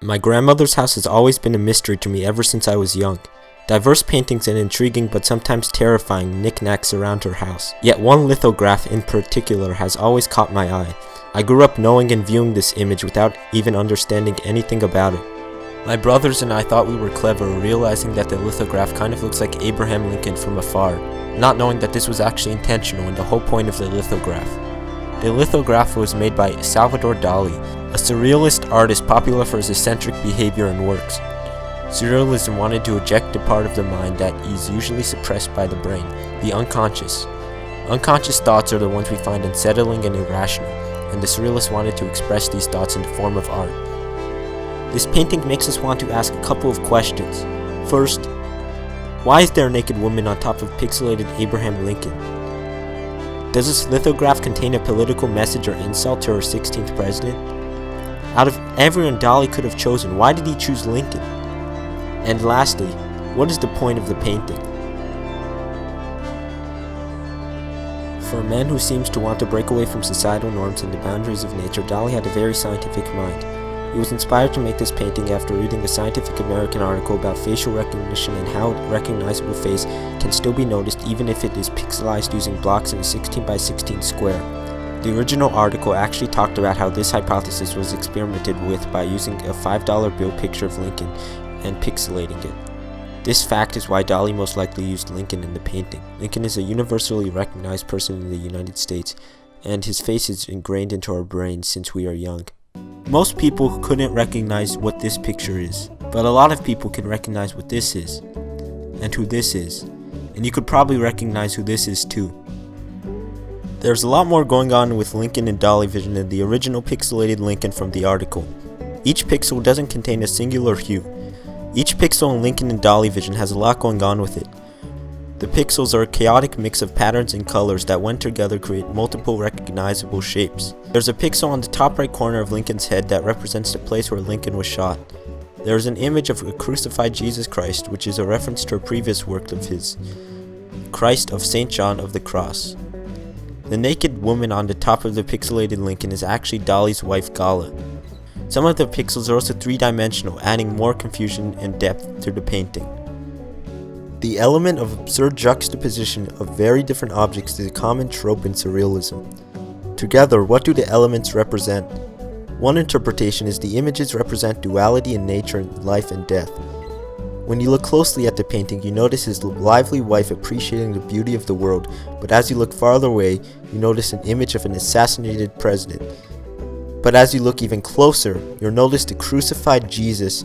My grandmother's house has always been a mystery to me ever since I was young. Diverse paintings and intriguing but sometimes terrifying knickknacks surround her house. Yet one lithograph in particular has always caught my eye. I grew up knowing and viewing this image without even understanding anything about it. My brothers and I thought we were clever, realizing that the lithograph kind of looks like Abraham Lincoln from afar, not knowing that this was actually intentional and the whole point of the lithograph. The lithograph was made by Salvador Dali, a surrealist artist popular for his eccentric behavior and works. Surrealism wanted to eject a part of the mind that is usually suppressed by the brain, the unconscious. Unconscious thoughts are the ones we find unsettling and irrational, and the surrealists wanted to express these thoughts in the form of art. This painting makes us want to ask a couple of questions. First, why is there a naked woman on top of pixelated Abraham Lincoln? Does this lithograph contain a political message or insult to our 16th president? Out of everyone Dali could have chosen, why did he choose Lincoln? And lastly, what is the point of the painting? For a man who seems to want to break away from societal norms and the boundaries of nature, Dali had a very scientific mind. He was inspired to make this painting after reading a Scientific American article about facial recognition and how a recognizable face can still be noticed even if it is pixelized using blocks in a 16 by 16 square. The original article actually talked about how this hypothesis was experimented with by using a $5 bill picture of Lincoln and pixelating it. This fact is why Dali most likely used Lincoln in the painting. Lincoln is a universally recognized person in the United States, and his face is ingrained into our brains since we are young. Most people couldn't recognize what this picture is, but a lot of people can recognize what this is, and who this is, and you could probably recognize who this is too. There's a lot more going on with Lincoln in Dalivision than the original pixelated Lincoln from the article. Each pixel doesn't contain a singular hue. Each pixel in Lincoln and Dalivision has a lot going on with it. The pixels are a chaotic mix of patterns and colors that when together create multiple recognizable shapes. There's a pixel on the top right corner of Lincoln's head that represents the place where Lincoln was shot. There is an image of a crucified Jesus Christ, which is a reference to a previous work of his, Christ of St. John of the Cross. The naked woman on the top of the pixelated Lincoln is actually Dali's wife Gala. Some of the pixels are also three-dimensional, adding more confusion and depth to the painting. The element of absurd juxtaposition of very different objects is a common trope in surrealism. Together, what do the elements represent? One interpretation is the images represent duality in nature and life and death. When you look closely at the painting, you notice his lively wife appreciating the beauty of the world, but as you look farther away, you notice an image of an assassinated president. But as you look even closer, you'll notice the crucified Jesus,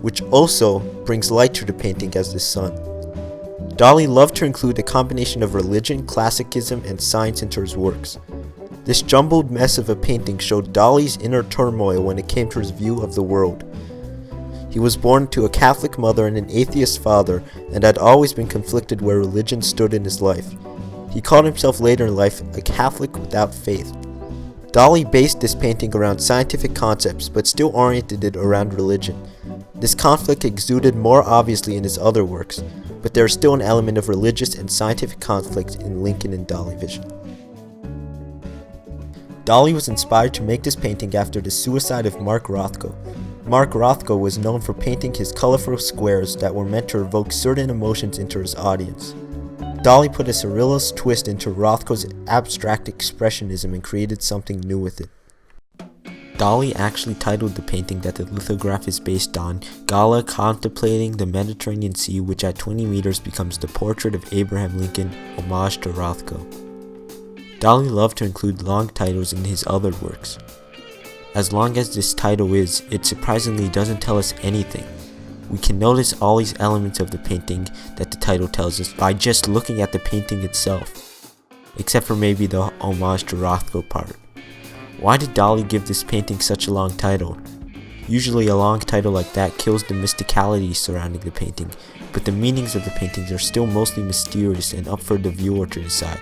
which also brings light to the painting as the sun. Dali loved to include a combination of religion, classicism, and science into his works. This jumbled mess of a painting showed Dali's inner turmoil when it came to his view of the world. He was born to a Catholic mother and an atheist father, and had always been conflicted where religion stood in his life. He called himself later in life a Catholic without faith. Dali based this painting around scientific concepts, but still oriented it around religion. This conflict exuded more obviously in his other works, but there is still an element of religious and scientific conflict in Lincoln and Dalivision. Dali was inspired to make this painting after the suicide of Mark Rothko. Mark Rothko was known for painting his colorful squares that were meant to evoke certain emotions into his audience. Dali put a surrealist twist into Rothko's abstract expressionism and created something new with it. Dali actually titled the painting that the lithograph is based on, Gala Contemplating the Mediterranean Sea, which at 20 meters becomes the portrait of Abraham Lincoln, homage to Rothko. Dali loved to include long titles in his other works. As long as this title is, it surprisingly doesn't tell us anything. We can notice all these elements of the painting that the title tells us by just looking at the painting itself, except for maybe the homage to Rothko part. Why did Dali give this painting such a long title? Usually a long title like that kills the mysticality surrounding the painting, but the meanings of the paintings are still mostly mysterious and up for the viewer to decide.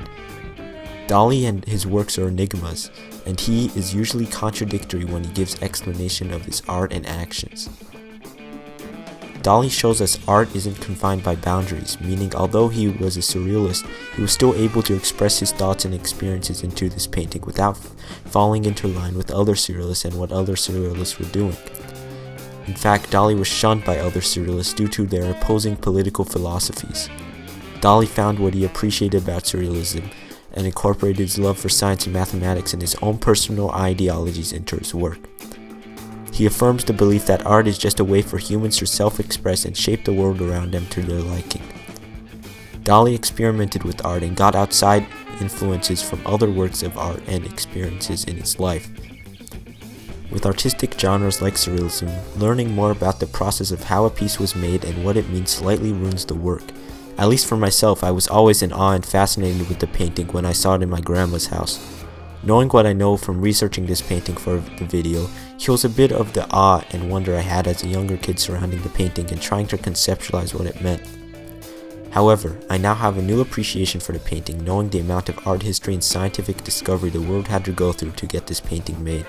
Dali and his works are enigmas, and he is usually contradictory when he gives explanation of his art and actions. Dali shows us art isn't confined by boundaries, meaning although he was a surrealist, he was still able to express his thoughts and experiences into this painting without falling into line with other surrealists and what other surrealists were doing. In fact, Dali was shunned by other surrealists due to their opposing political philosophies. Dali found what he appreciated about surrealism and incorporated his love for science and mathematics and his own personal ideologies into his work. He affirms the belief that art is just a way for humans to self-express and shape the world around them to their liking. Dali experimented with art and got outside influences from other works of art and experiences in his life. With artistic genres like surrealism, learning more about the process of how a piece was made and what it means slightly ruins the work. At least for myself, I was always in awe and fascinated with the painting when I saw it in my grandma's house. Knowing what I know from researching this painting for the video, heals a bit of the awe and wonder I had as a younger kid surrounding the painting and trying to conceptualize what it meant. However, I now have a new appreciation for the painting, knowing the amount of art history and scientific discovery the world had to go through to get this painting made.